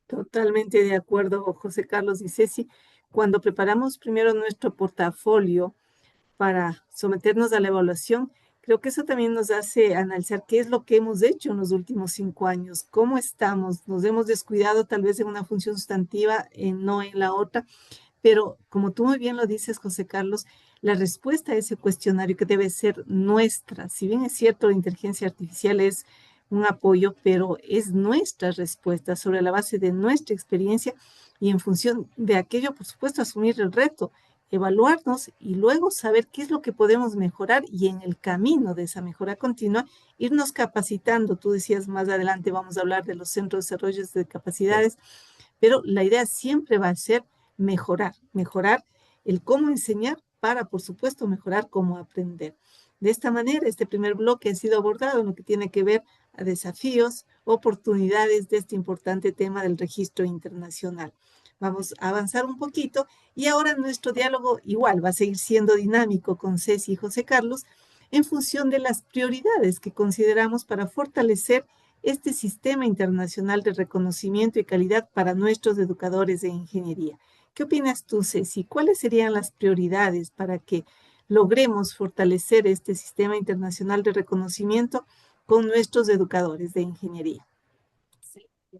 Totalmente de acuerdo, José Carlos y Ceci. Cuando preparamos primero nuestro portafolio para someternos a la evaluación, creo que eso también nos hace analizar qué es lo que hemos hecho en los últimos 5 años, cómo estamos, nos hemos descuidado tal vez en una función sustantiva, no en la otra, pero como tú muy bien lo dices, José Carlos, la respuesta a ese cuestionario que debe ser nuestra, si bien es cierto, la inteligencia artificial es un apoyo, pero es nuestra respuesta sobre la base de nuestra experiencia y en función de aquello, por supuesto, asumir el reto, evaluarnos y luego saber qué es lo que podemos mejorar y en el camino de esa mejora continua irnos capacitando. Tú decías más adelante vamos a hablar de los centros de desarrollo de
Sí.
capacidades, pero la idea siempre va a ser mejorar el cómo enseñar para, por supuesto, mejorar cómo aprender. De esta manera, este primer bloque ha sido abordado en lo que tiene que ver a desafíos, oportunidades de este importante tema del registro internacional. Vamos a avanzar un poquito y ahora nuestro diálogo igual va a seguir siendo dinámico con Ceci y José Carlos en función de las prioridades que consideramos para fortalecer este sistema internacional de reconocimiento y calidad para nuestros educadores de ingeniería. ¿Qué opinas tú, Ceci? ¿Cuáles serían las prioridades para que logremos fortalecer este sistema internacional de reconocimiento con nuestros educadores de ingeniería?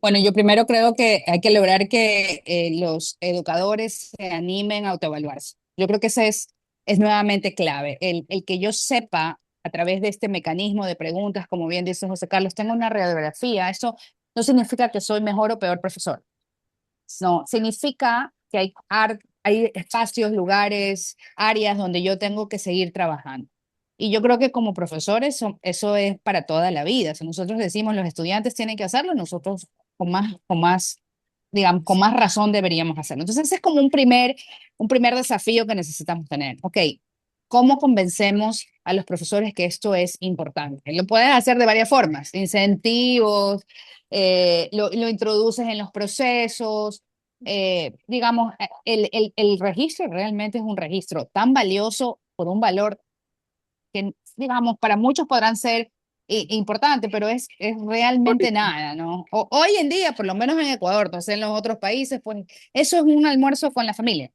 Bueno, yo primero creo que hay que lograr que los educadores se animen a autoevaluarse. Yo creo que ese es nuevamente clave. El que yo sepa a través de este mecanismo de preguntas, como bien dice José Carlos, tengo una radiografía. Eso no significa que soy mejor o peor profesor. No, significa que hay espacios, lugares, áreas donde yo tengo que seguir trabajando. Y yo creo que como profesores eso es para toda la vida. Si nosotros decimos los estudiantes tienen que hacerlo, nosotros digamos, con más razón deberíamos hacerlo. Entonces ese es como un primer desafío que necesitamos tener. Ok, ¿cómo convencemos a los profesores que esto es importante? Lo puedes hacer de varias formas, incentivos, lo introduces en los procesos, digamos, el registro realmente es un registro tan valioso por un valor que, digamos, para muchos podrán ser importantes, pero es realmente nada, ¿no? Hoy en día, por lo menos en Ecuador, no sé, en los otros países, pues eso es un almuerzo con la familia.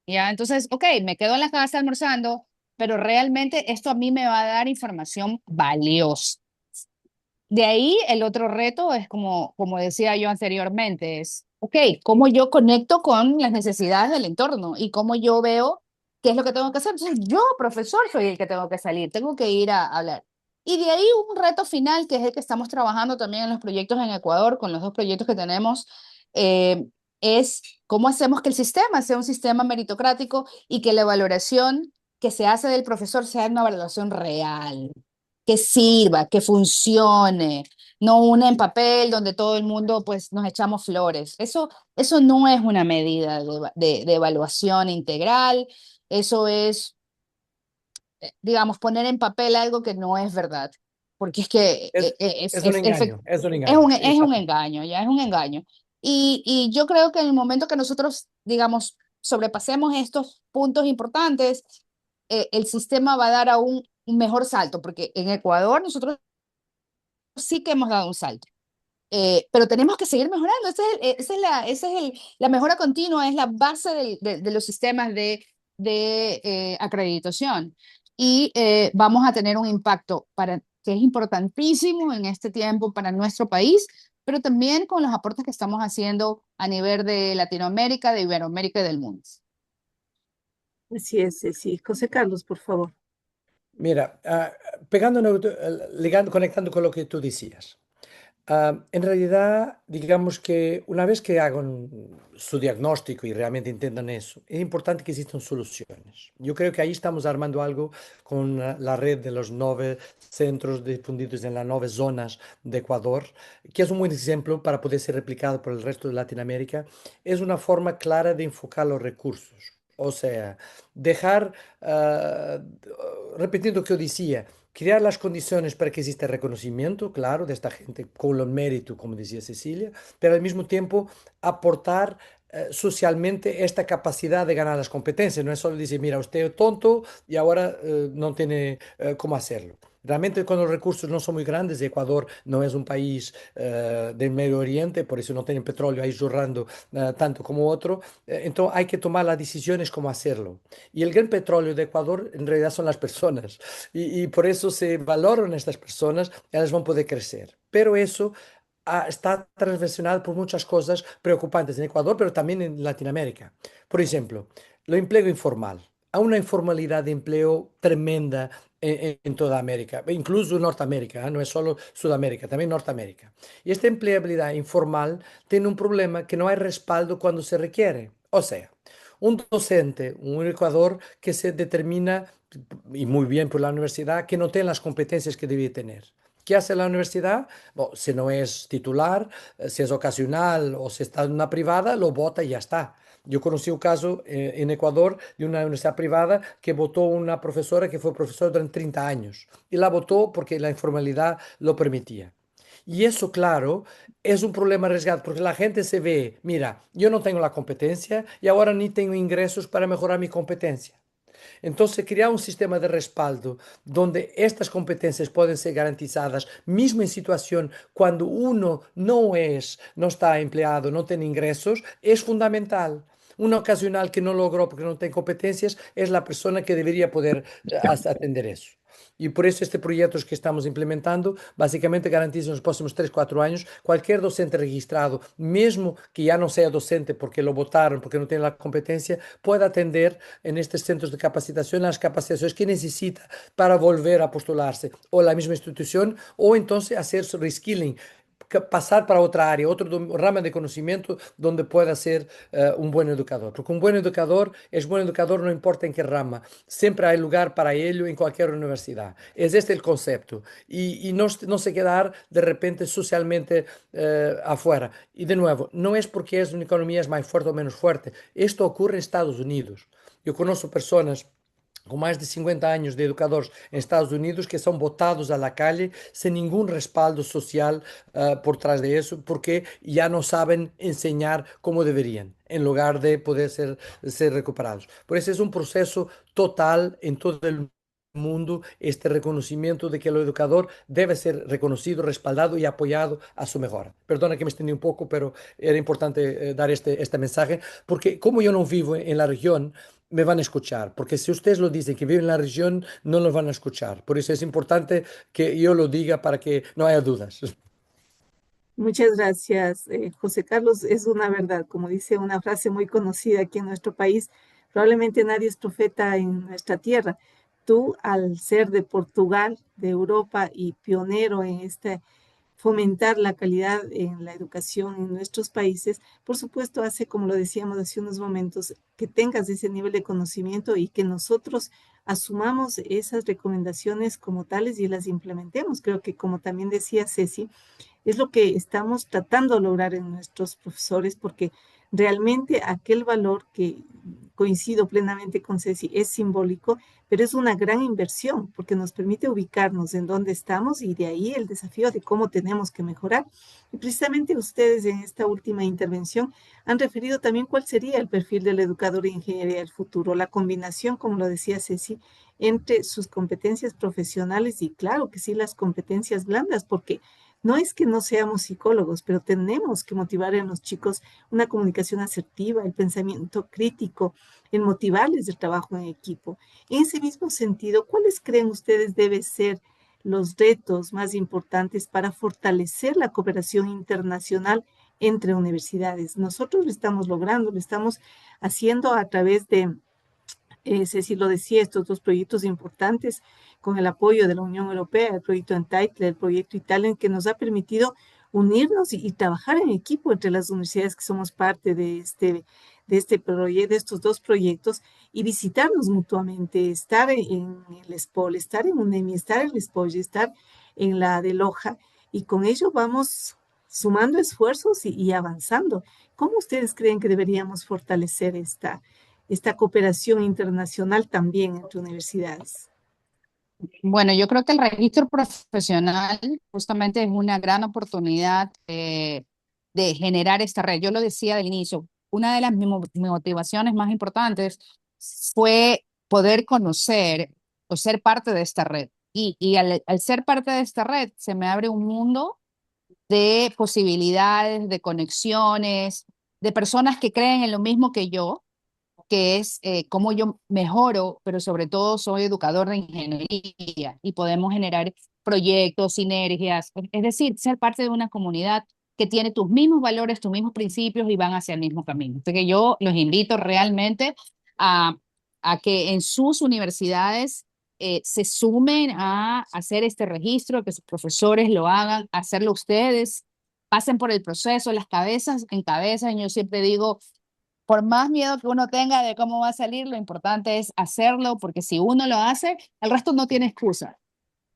Ya, entonces, ok, me quedo en la casa almorzando, pero realmente esto a mí me va a dar información valiosa. De ahí el otro reto es como decía yo anteriormente, es, ok, ¿cómo yo conecto con las necesidades del entorno y cómo yo veo qué es lo que tengo que hacer? Entonces yo, profesor, soy el que tengo que salir, tengo que ir a hablar. Y de ahí un reto final, que es el que estamos trabajando también en los proyectos en Ecuador, con los dos proyectos que tenemos, eh, es cómo hacemos que el sistema sea un sistema meritocrático y que la valoración que se hace del profesor sea una valoración real, que sirva, que funcione, no una en papel donde todo el mundo pues nos echamos flores. Eso no es una medida de evaluación integral, eso es, digamos, poner en papel algo que no es verdad, porque es que
Es un engaño, es un
es
engaño.
es un
Exacto.
engaño, ya es un engaño. Y yo creo que en el momento que nosotros, digamos, sobrepasemos estos puntos importantes, el sistema va a dar aún un mejor salto, porque en Ecuador nosotros sí que hemos dado un salto. Pero tenemos que seguir mejorando. Esa es la mejora continua, es la base de los sistemas de acreditación. Y vamos a tener un impacto que es importantísimo en este tiempo para nuestro país, pero también con los aportes que estamos haciendo a nivel de Latinoamérica, de Iberoamérica y del mundo.
Así es, sí. José Carlos, por favor.
Mira, conectando con lo que tú decías. En realidad, digamos que una vez que hagan su diagnóstico y realmente entiendan eso, es importante que existan soluciones. Yo creo que ahí estamos armando algo con la red de los 9 centros difundidos en las 9 zonas de Ecuador, que es un buen ejemplo para poder ser replicado por el resto de Latinoamérica. Es una forma clara de enfocar los recursos. O sea, dejar, repitiendo lo que yo decía, crear las condiciones para que exista reconocimiento, claro, de esta gente con el mérito, como decía Cecilia, pero al mismo tiempo aportar socialmente esta capacidad de ganar las competencias. No es solo decir, mira, usted es tonto y ahora no tiene cómo hacerlo. Realmente cuando los recursos no son muy grandes, Ecuador no es un país del Medio Oriente, por eso no tienen petróleo ahí zurrando tanto como otro, entonces hay que tomar las decisiones cómo hacerlo. Y el gran petróleo de Ecuador en realidad son las personas. Y por eso se valoran estas personas, ellas van a poder crecer. Pero eso está transversional por muchas cosas preocupantes en Ecuador, pero también en Latinoamérica. Por ejemplo, el empleo informal. Hay una informalidad de empleo tremenda en toda América, incluso Norteamérica, ¿eh? No es solo Sudamérica, también Norteamérica. Y esta empleabilidad informal tiene un problema que no hay respaldo cuando se requiere. O sea, un docente, un educador que se determina, y muy bien por la universidad, que no tiene las competencias que debe tener. ¿Qué hace la universidad? Bueno, si no es titular, si es ocasional o si está en una privada, lo vota y ya está. Yo conocí un caso en Ecuador de una universidad privada que votó una profesora que fue profesora durante 30 años y la votó porque la informalidad lo permitía. Y eso, claro, es un problema arriesgado porque la gente se ve, mira, yo no tengo la competencia y ahora ni tengo ingresos para mejorar mi competencia. Entonces, crear un sistema de respaldo donde estas competencias pueden ser garantizadas, mismo en situación cuando uno no está empleado, no tiene ingresos, es fundamental. Una ocasional que no logró porque no tiene competencias es la persona que debería poder atender eso. Y por eso este proyecto que estamos implementando básicamente garantiza en los próximos 3 4 años cualquier docente registrado, mesmo que ya no sea docente porque lo votaron, porque no tiene la competencia, pueda atender en estos centros de capacitación las capacitaciones que necesita para volver a postularse o la misma institución o entonces hacer su reskilling, pasar para otra área, otro rama de conocimiento donde pueda ser un buen educador. Porque un buen educador es buen educador no importa en qué rama, siempre hay lugar para ello en cualquier universidad. Es este el concepto. Y no se quedar de repente socialmente afuera. Y de nuevo, no es porque es una economía es más fuerte o menos fuerte. Esto ocurre en Estados Unidos. Yo conozco personas con más de 50 años de educadores en Estados Unidos que son botados a la calle sin ningún respaldo social por trás de eso, porque ya no saben enseñar como deberían, en lugar de poder ser recuperados. Por eso es un proceso total en todo el mundo este reconocimiento de que el educador debe ser reconocido, respaldado y apoyado a su mejora. Perdona que me extendí un poco, pero era importante dar este mensaje, porque como yo no vivo en la región, me van a escuchar, porque si ustedes lo dicen que viven en la región, no lo van a escuchar. Por eso es importante que yo lo diga para que no haya dudas.
Muchas gracias, José Carlos. Es una verdad, como dice una frase muy conocida aquí en nuestro país, probablemente nadie es profeta en nuestra tierra. Tú, al ser de Portugal, de Europa y pionero en este fomentar la calidad en la educación en nuestros países, por supuesto hace, como lo decíamos hace unos momentos, que tengas ese nivel de conocimiento y que nosotros asumamos esas recomendaciones como tales y las implementemos. Creo que, como también decía Ceci, es lo que estamos tratando de lograr en nuestros profesores, porque realmente aquel valor que coincido plenamente con Ceci es simbólico, pero es una gran inversión porque nos permite ubicarnos en dónde estamos y de ahí el desafío de cómo tenemos que mejorar. Y precisamente ustedes en esta última intervención han referido también cuál sería el perfil del educador de ingeniería del futuro, la combinación, como lo decía Ceci, entre sus competencias profesionales y claro que sí las competencias blandas, porque no es que no seamos psicólogos, pero tenemos que motivar en los chicos una comunicación asertiva, el pensamiento crítico, el motivarles el trabajo en equipo. En ese mismo sentido, ¿cuáles creen ustedes deben ser los retos más importantes para fortalecer la cooperación internacional entre universidades? Nosotros lo estamos logrando, lo estamos haciendo a través de Ceci lo decía, estos dos proyectos importantes con el apoyo de la Unión Europea, el proyecto Entitle, el proyecto Italian, que nos ha permitido unirnos y trabajar en equipo entre las universidades que somos parte de este proyecto, de estos dos proyectos y visitarnos mutuamente, estar en el SPOL, estar en UNEMI, estar en el SPOL, estar en la de Loja y con ello vamos sumando esfuerzos y avanzando. ¿Cómo ustedes creen que deberíamos fortalecer esta cooperación internacional también entre universidades?
Bueno, yo creo que el registro profesional justamente es una gran oportunidad de generar esta red. Yo lo decía del inicio, una de las motivaciones más importantes fue poder conocer o ser parte de esta red. Y al ser parte de esta red, se me abre un mundo de posibilidades, de conexiones, de personas que creen en lo mismo que es cómo yo mejoro, pero sobre todo soy educador de ingeniería y podemos generar proyectos, sinergias, es decir, ser parte de una comunidad que tiene tus mismos valores, tus mismos principios y van hacia el mismo camino. Así que yo los invito realmente a, a que en sus universidades se sumen a hacer este registro, que sus profesores lo hagan, hacerlo ustedes, pasen por el proceso, las cabezas en cabeza. Yo siempre digo, por más miedo que uno tenga de cómo va a salir, lo importante es hacerlo, porque si uno lo hace, el resto no tiene excusa.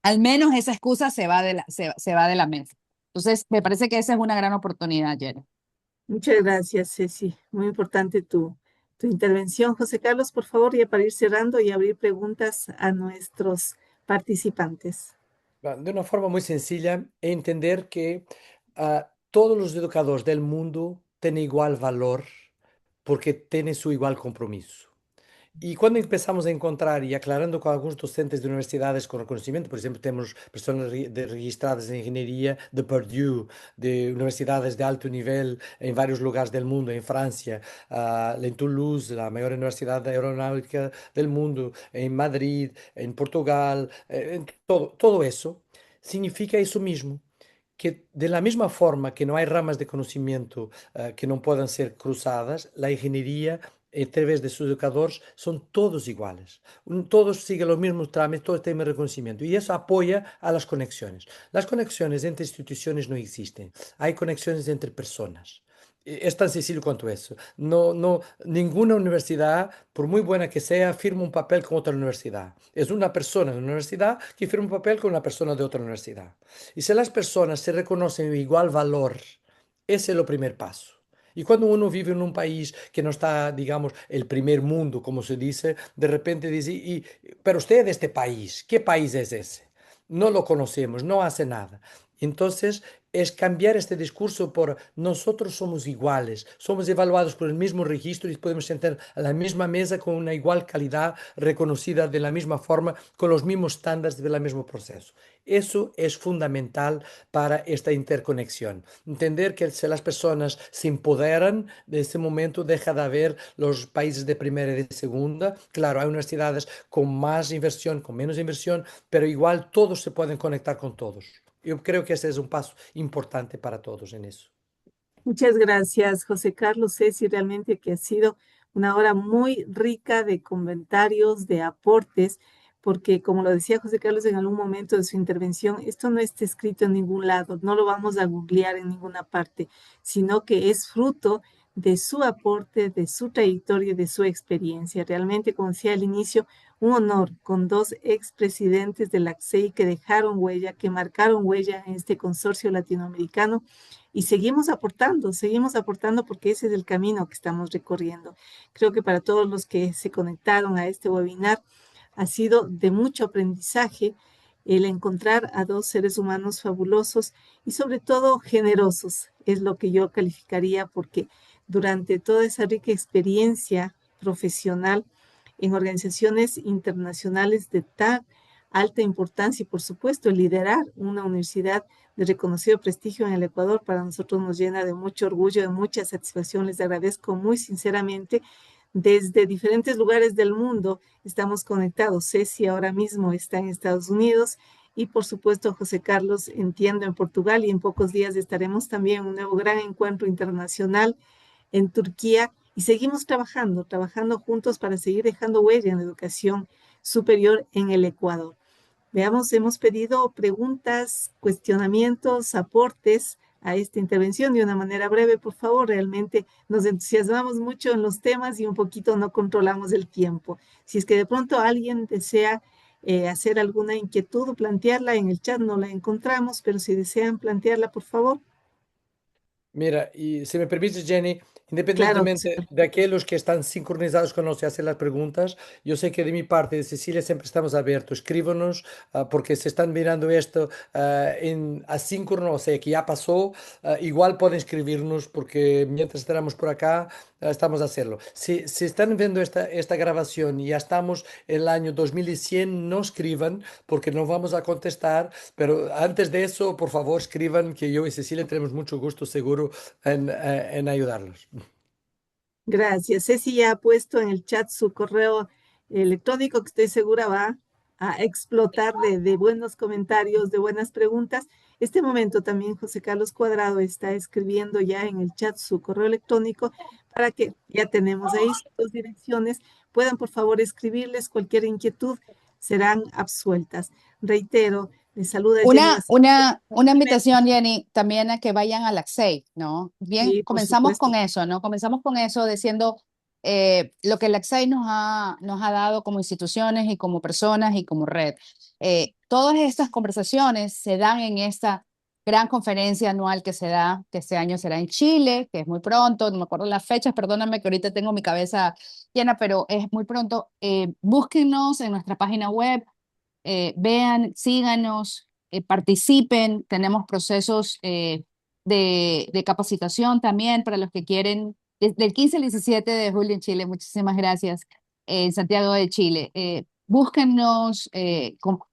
Al menos esa excusa se va de la mente. Entonces, me parece que esa es una gran oportunidad, Jenny.
Muchas gracias, Ceci. Muy importante tu intervención. José Carlos, por favor, ya para ir cerrando y abrir preguntas a nuestros participantes.
De una forma muy sencilla, entender que todos los educadores del mundo tienen igual valor porque tienen su igual compromiso. Y cuando empezamos a encontrar y aclarando con algunos docentes de universidades con reconocimiento, por ejemplo, tenemos personas registradas en ingeniería de Purdue, de universidades de alto nivel en varios lugares del mundo, en Francia, en Toulouse, la mayor universidad aeronáutica del mundo, en Madrid, en Portugal, en todo eso, significa eso mismo. Que de la misma forma que no hay ramas de conocimiento que no puedan ser cruzadas, la ingeniería a través de sus educadores son todos iguales. Todos siguen los mismos trámites, todos tienen reconocimiento y eso apoya a las conexiones. Las conexiones entre instituciones no existen, hay conexiones entre personas. Es tan sencillo cuanto eso. Ninguna universidad, por muy buena que sea, firma un papel con otra universidad. Es una persona de una universidad que firma un papel con una persona de otra universidad. Y si las personas se reconocen igual valor, ese es el primer paso. Y cuando uno vive en un país que no está, digamos, el primer mundo, como se dice, de repente dice, pero usted es de este país, ¿qué país es ese? No lo conocemos, no hace nada. Entonces, es cambiar este discurso por nosotros somos iguales, somos evaluados por el mismo registro y podemos sentar a la misma mesa con una igual calidad, reconocida de la misma forma, con los mismos estándares del mismo proceso. Eso es fundamental para esta interconexión. Entender que si las personas se empoderan de ese momento, deja de haber los países de primera y de segunda. Claro, hay universidades con más inversión, con menos inversión, pero igual todos se pueden conectar con todos. Yo creo que ese es un paso importante para todos en eso.
Muchas gracias, José Carlos. Ceci, realmente que ha sido una hora muy rica de comentarios, de aportes, porque como lo decía José Carlos en algún momento de su intervención, esto no está escrito en ningún lado, no lo vamos a googlear en ninguna parte, sino que es fruto de su aporte, de su trayectoria, de su experiencia. Realmente, como decía al inicio, un honor con dos expresidentes de la ACSEI que dejaron huella, que marcaron huella en este consorcio latinoamericano y seguimos aportando porque ese es el camino que estamos recorriendo. Creo que para todos los que se conectaron a este webinar ha sido de mucho aprendizaje el encontrar a dos seres humanos fabulosos y sobre todo generosos, es lo que yo calificaría porque durante toda esa rica experiencia profesional en organizaciones internacionales de tan alta importancia y por supuesto liderar una universidad de reconocido prestigio en el Ecuador para nosotros nos llena de mucho orgullo, de mucha satisfacción. Les agradezco muy sinceramente. Desde diferentes lugares del mundo estamos conectados. Ceci ahora mismo está en Estados Unidos y por supuesto José Carlos entiendo en Portugal y en pocos días estaremos también en un nuevo gran encuentro internacional en Turquía y seguimos trabajando juntos para seguir dejando huella en la educación superior en el Ecuador. Veamos, hemos pedido preguntas, cuestionamientos, aportes a esta intervención de una manera breve, por favor. Realmente nos entusiasmamos mucho en los temas y un poquito no controlamos el tiempo. Si es que de pronto alguien desea hacer alguna inquietud o plantearla en el chat, no la encontramos, pero si desean plantearla, por favor.
Mira, y si me permites, Jenny,
Claro,
independientemente
José.
de aquellos que están sincronizados con los que hacen las preguntas, yo sé que de mi parte, de Cecilia, siempre estamos abiertos. Escríbanos, porque se están mirando esto en asíncrono, o sea, que ya pasó. Igual pueden escribirnos, porque mientras estaremos por acá, estamos a hacerlo. Si están viendo esta grabación y ya estamos en el año 2100, no escriban, porque no vamos a contestar. Pero antes de eso, por favor, escriban que yo y Cecilia tenemos mucho gusto seguro en ayudarlos.
Gracias. Ceci ya ha puesto en el chat su correo electrónico que estoy segura va a explotar de buenos comentarios, de buenas preguntas. Este momento también José Carlos Cuadrado está escribiendo ya en el chat su correo electrónico para que ya tenemos ahí sus dos direcciones. Puedan por favor escribirles cualquier inquietud, serán absueltas. Reitero, les saluda Jenny
Una
Jiménez.
invitación, Jenny, también a que vayan a la CSEI, ¿no? Bien,
Sí, por
comenzamos
supuesto.
con eso, ¿no? Comenzamos con eso diciendo lo que la CSEI nos ha dado como instituciones y como personas y como red. Todas estas conversaciones se dan en esta gran conferencia anual que se da, que este año será en Chile, que es muy pronto, no me acuerdo las fechas, perdóname que ahorita tengo mi cabeza llena, pero es muy pronto. Búsquenos en nuestra página web, vean, síganos, participen. Tenemos procesos de capacitación también para los que quieren, desde el 15 al 17 de julio en Chile. Muchísimas gracias, en Santiago de Chile. Búsquennos,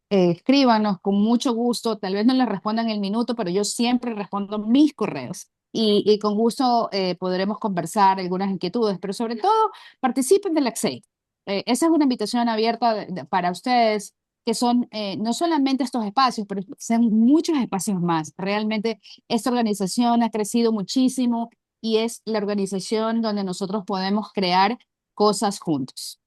escríbanos con mucho gusto. Tal vez no les respondan el minuto, pero yo siempre respondo mis correos. Y con gusto podremos conversar algunas inquietudes, pero sobre todo participen del AXEI. Esa es una invitación abierta para ustedes, que son no solamente estos espacios, pero son muchos espacios más. Realmente esta organización ha crecido muchísimo y es la organización donde nosotros podemos crear cosas juntos.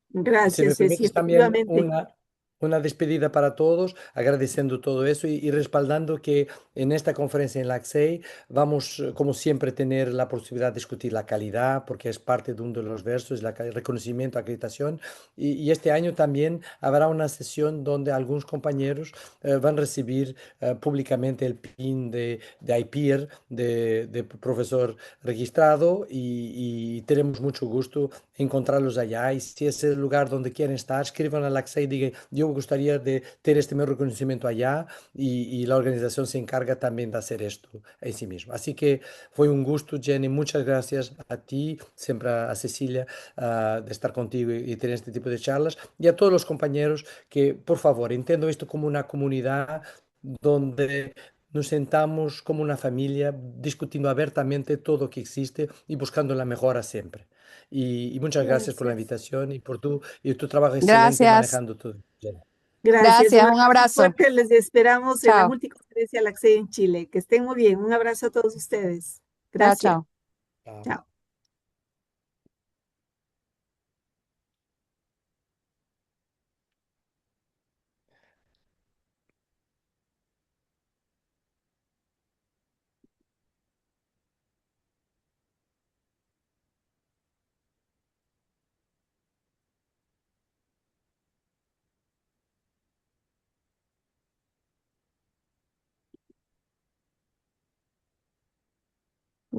Y si
Gracias,
me
Ceci.
permites también
Efectivamente.
una despedida para todos, agradeciendo todo eso y respaldando que en esta conferencia en la AXEI vamos, como siempre, tener la posibilidad de discutir la calidad, porque es parte de uno de los versos, el reconocimiento, acreditación. Y este año también habrá una sesión donde algunos compañeros van a recibir públicamente el PIN de IPEER, de profesor registrado, y tenemos mucho gusto encontrarlos allá. Y si es el lugar donde quieren estar, escriban a la AXA y digan, yo yo gustaría de tener este mismo reconocimiento allá y la organización se encarga también de hacer esto en sí mismo. Así que fue un gusto, Jenny. Muchas gracias a ti, siempre a Cecilia, de estar contigo y tener este tipo de charlas. Y a todos los compañeros que, por favor, entiendo esto como una comunidad donde nos sentamos como una familia discutiendo abiertamente todo lo que existe y buscando la mejora siempre. Y muchas gracias por la
Gracias.
invitación y tu trabajo excelente
Gracias,
manejando todo. Jenny.
Gracias.
gracias,
Un
un
abrazo
abrazo.
fuerte. Les esperamos en la
Chao,
multiconferencia LACSE en Chile. Que estén muy bien. Un abrazo a todos ustedes.
chao,
Gracias.
chao.
Chao.
Chao.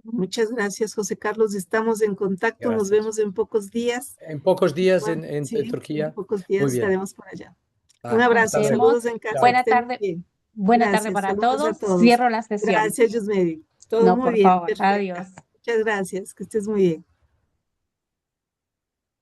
Muchas gracias, José Carlos. Estamos en contacto. Nos
Gracias.
vemos en pocos días.
En pocos días
Igual,
en
sí, en
Turquía.
pocos
Muy
días
bien.
estaremos por allá. Un
Nos
Hasta
abrazo.
luego.
vemos.
Saludos en casa. Que
Chao.
estén muy bien.
Buena tarde
Gracias.
para
Saludos a
todos.
todos.
Cierro la sesión.
Gracias, Yusmery. Todo
No,
muy
por
bien.
favor.
Perfecta.
Adiós.
Muchas gracias. Que estés muy bien.